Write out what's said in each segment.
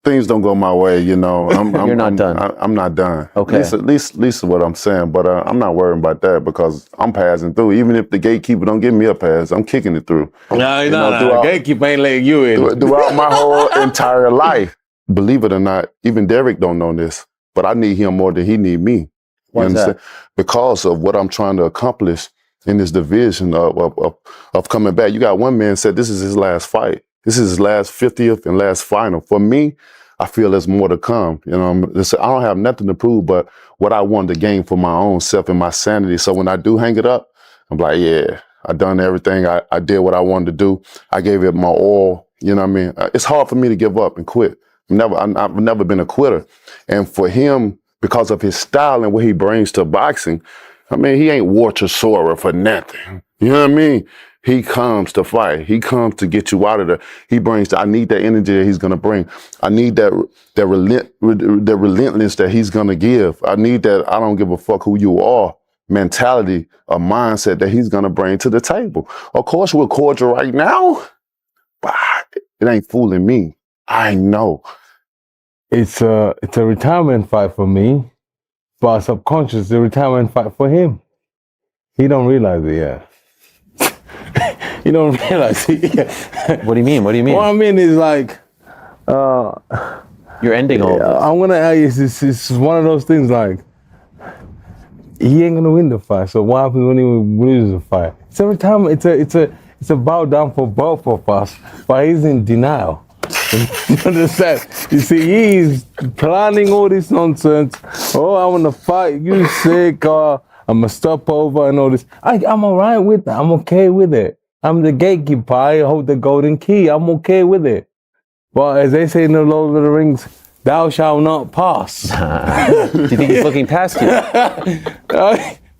things don't go my way, you know, You're not done. I'm not done. Okay. At least what I'm saying. But I'm not worrying about that because I'm passing through. Even if the gatekeeper don't give me a pass, I'm kicking it through. No. Gatekeeper ain't letting you in. Throughout my whole entire life. Believe it or not, even Derek don't know this, but I need him more than he need me. Why is that? Because of what I'm trying to accomplish in this division of coming back. You got one man said this is his last fight. This is his last 50th and last final. For me, I feel there's more to come. You know, I don't have nothing to prove but what I wanted to gain for my own self and my sanity. So when I do hang it up, I'm like, yeah, I done everything. I did what I wanted to do. I gave it my all. You know what I mean? It's hard for me to give up and quit. I've never been a quitter. And for him, because of his style and what he brings to boxing, I mean, he ain't war Chisora for nothing. You know what I mean? He comes to fight. He comes to get you out of there. He brings, I need that energy that he's going to bring. I need that relentlessness that he's going to give. I need that I don't give a fuck who you are mentality, a mindset that he's going to bring to the table. Of course, we're cordial right now, but it ain't fooling me. I know. It's a retirement fight for me, but subconscious, the retirement fight for him. He don't realize it yet. He don't realize it yet. What do you mean? What do you mean? What I mean is like, you're ending all this. I'm gonna. It's one of those things like he ain't gonna win the fight. So what happens when he loses the fight? It's a retirement. It's a bow down for both of us, but he's in denial. You understand? You see, he's planning all this nonsense. Oh, I want to fight. You sick? I'm a stopover and all this. I'm all right with that. I'm okay with it. I'm the gatekeeper. I hold the golden key. I'm okay with it. But as they say in the Lord of the Rings, thou shalt not pass. Do you think he's looking past you?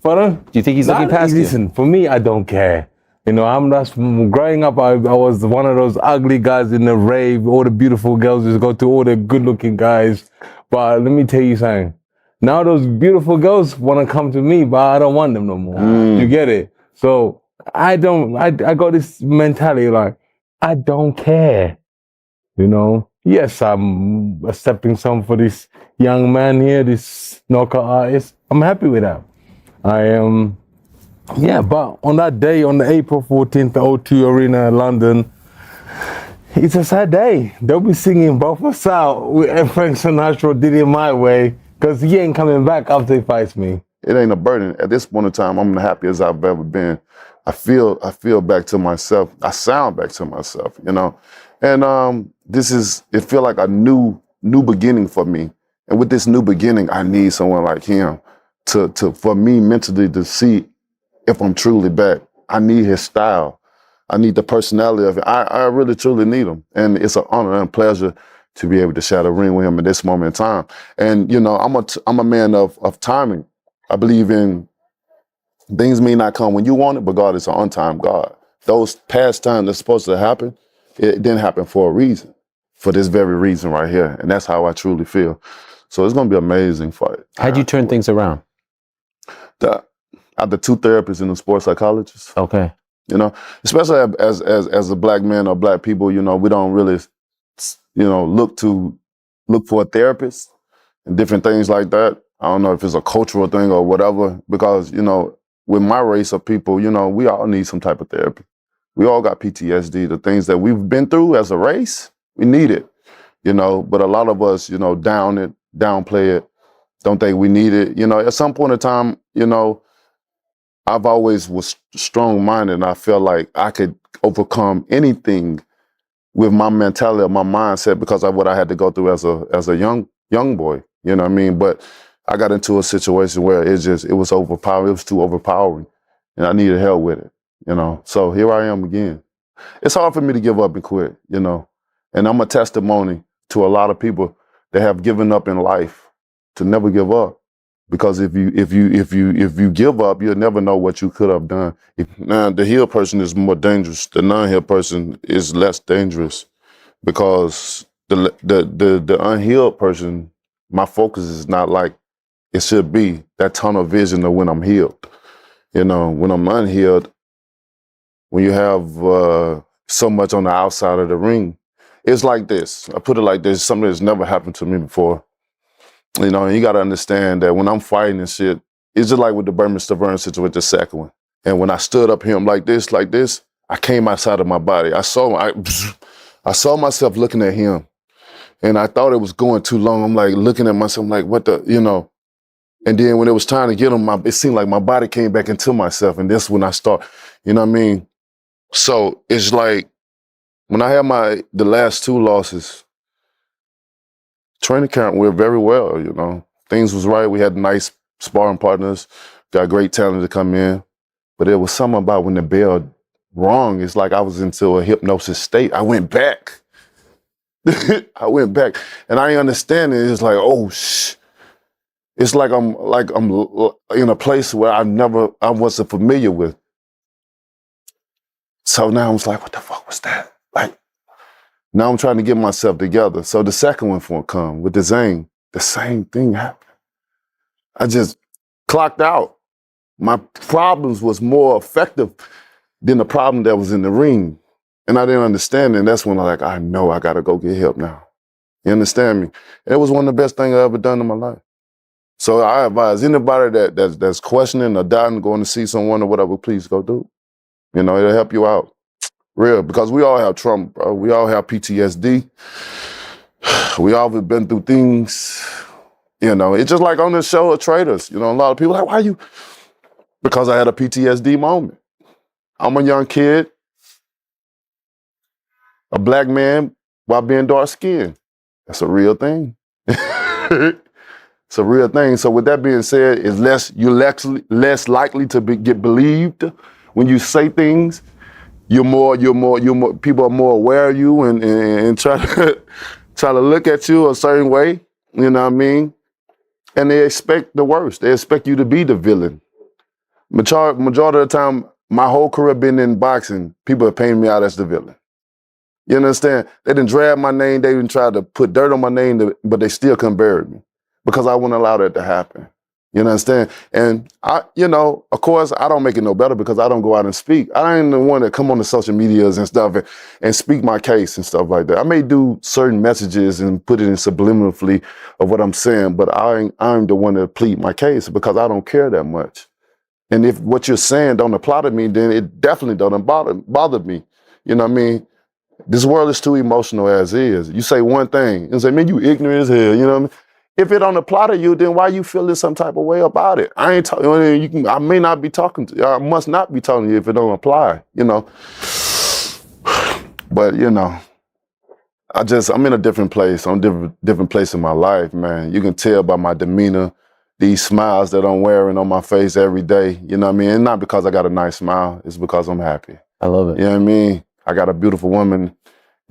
Pardon? Do you think he's looking past you? Listen, for me, I don't care. You know, growing up, I was one of those ugly guys in the rave. All the beautiful girls just go to all the good-looking guys. But let me tell you something. Now those beautiful girls want to come to me, but I don't want them no more. You get it? So I got this mentality like, I don't care. You know? Yes, I'm a stepping stone for this young man here, this knockout artist. I'm happy with that. I am... Yeah, but on that day, on the April 14th, the O2 Arena in London, it's a sad day. They'll be singing both us out with Frank Sinatra did it my way, because he ain't coming back after he fights me. It ain't a burden. At this point in time, I'm the happiest I've ever been. I feel back to myself. I sound back to myself, you know. And it feel like a new beginning for me. And with this new beginning, I need someone like him for me mentally to see if I'm truly back. I need his style. I need the personality of it. I really, truly need him. And it's an honor and pleasure to be able to share the ring with him at this moment in time. And, you know, I'm a man of timing. I believe in things may not come when you want it, but God is an on-time God. Those past times that's supposed to happen, it didn't happen for a reason, for this very reason right here. And that's how I truly feel. So it's going to be an amazing fight. How'd you turn things around? I have the two therapists and the sports psychologist. Okay. You know, especially as a black man or black people, you know, we don't really, you know, look for a therapist and different things like that. I don't know if it's a cultural thing or whatever, because, you know, with my race of people, you know, we all need some type of therapy. We all got PTSD, the things that we've been through as a race, we need it, you know, but a lot of us, you know, downplay it, don't think we need it. You know, at some point in time, you know, I've always was strong-minded, and I felt like I could overcome anything with my mentality or my mindset because of what I had to go through as a young boy. You know what I mean? But I got into a situation where it was overpowering. It was too overpowering, and I needed help with it. You know, so here I am again. It's hard for me to give up and quit. You know, and I'm a testimony to a lot of people that have given up in life to never give up. Because if you give up, you'll never know what you could have done. Now, the healed person is more dangerous. The non-healed person is less dangerous, because the unhealed person, my focus is not like it should be. That tunnel vision of when I'm healed. You know, when I'm unhealed, when you have so much on the outside of the ring, it's like this. I put it like this, something that's never happened to me before. You know, and you got to understand that when I'm fighting and shit, it's just like with the Berman Stavern situation with the second one. And when I stood up him like this, I came outside of my body. I saw myself looking at him, and I thought it was going too long. I'm like looking at myself, I'm like, what the, you know? And then when it was time to get him, it seemed like my body came back into myself, and that's when I start, you know what I mean? So it's like, when I had the last 2 losses, training camp went very well, you know. Things was right. We had nice sparring partners, got great talent to come in. But there was something about when the bell rung, it's like I was into a hypnosis state. I went back. I went back. And I didn't understand it. It's like, oh, shh. It's like I'm in a place where I wasn't familiar with. So now I was like, what the fuck was that? Like, now I'm trying to get myself together. So the second one for come with the Zane, the same thing happened. I just clocked out. My problems was more effective than the problem that was in the ring. And I didn't understand it. And that's when I know I gotta go get help now. You understand me? It was one of the best things I ever done in my life. So I advise anybody that's questioning or doubting, going to see someone or whatever, please go do it. You know, it'll help you out. Real, because we all have trauma, bro. We all have PTSD. We all have been through things. You know, it's just like on the show of Traitors. You know, a lot of people are like, why you? Because I had a PTSD moment. I'm a young kid, a black man while being dark skinned. That's a real thing. It's a real thing. So with that being said, you're less likely to get believed when you say things. You're more. People are more aware of you and try to look at you a certain way. You know what I mean? And they expect the worst. They expect you to be the villain. Majority of the time, my whole career been in boxing, people are painting me out as the villain. You understand? They didn't drag my name. They didn't try to put dirt on my name, but they still couldn't bury me because I wouldn't allow that to happen. You understand? And of course, I don't make it no better because I don't go out and speak. I ain't the one that come on the social medias and stuff and speak my case and stuff like that. I may do certain messages and put it in subliminally of what I'm saying, but I'm the one that plead my case because I don't care that much. And if what you're saying don't apply to me, then it definitely doesn't bother me. You know what I mean? This world is too emotional as is. You say one thing and say, man, you ignorant as hell. You know what I mean? If it don't apply to you, then why you feeling some type of way about it? I ain't talking. I may not be talking to you. I must not be talking to you if it don't apply. You know. But I'm in a different place. I'm different place in my life, man. You can tell by my demeanor, these smiles that I'm wearing on my face every day. You know what I mean? And not because I got a nice smile. It's because I'm happy. I love it. You know what I mean? I got a beautiful woman,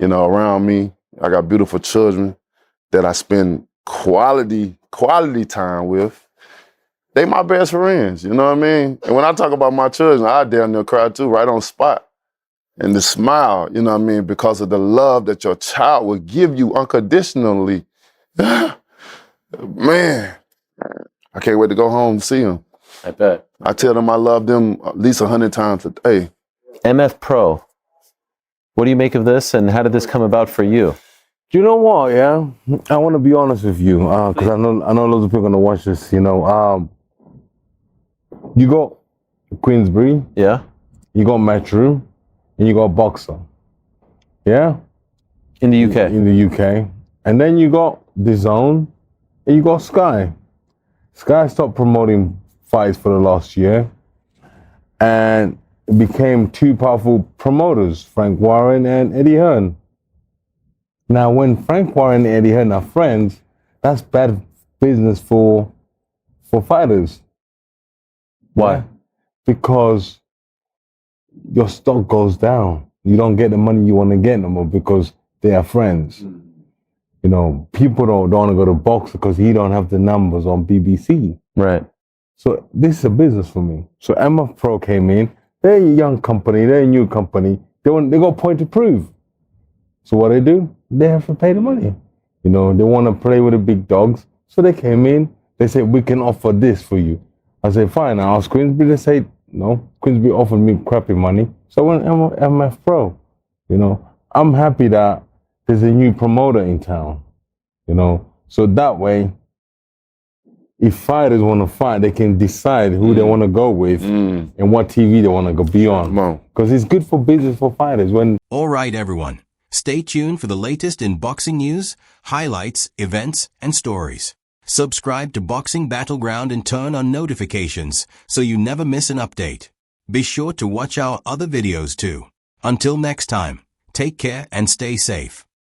around me. I got beautiful children that I spend quality time with. They my best friends, you know what I mean? And when I talk about my children, I damn near cry too, right on spot. And the smile, you know what I mean, because of the love that your child will give you unconditionally. Man, I can't wait to go home and see them. I bet. I tell them I love them at least 100 times a day. MF Pro, what do you make of this and how did this come about for you? Do you know what? Yeah, I want to be honest with you because I know loads of people are gonna watch this. You got Queensbury, Yeah. you got Metro, and you got Boxer. Yeah, In the UK. in the UK, and then you got The Zone, and you got Sky. Sky stopped promoting fights for the last year, and it became 2 powerful promoters, Frank Warren and Eddie Hearn. Now, when Frank Warren and Eddie Hearn are friends, that's bad business for fighters. Why? Yeah. Because your stock goes down. You don't get the money you want to get no more because they are friends. People don't want to go to Boxer because he don't have the numbers on BBC. Right. So this is a business for me. So MF Pro came in. They're a young company. They're a new company. They got a point to prove. So what do? They have to pay the money. They want to play with the big dogs. So they came in. They said, we can offer this for you. I said, fine. I asked Queensbury. They said, no. Queensbury offered me crappy money. So I went MF Pro. I'm happy that there's a new promoter in town, you know. So that way, if fighters want to fight, they can decide who they want to go with and what TV they want to go be on. Because it's good for business for fighters. All right, everyone. Stay tuned for the latest in boxing news, highlights, events, and stories. Subscribe to Boxing Battleground and turn on notifications so you never miss an update. Be sure to watch our other videos too. Until next time, take care and stay safe.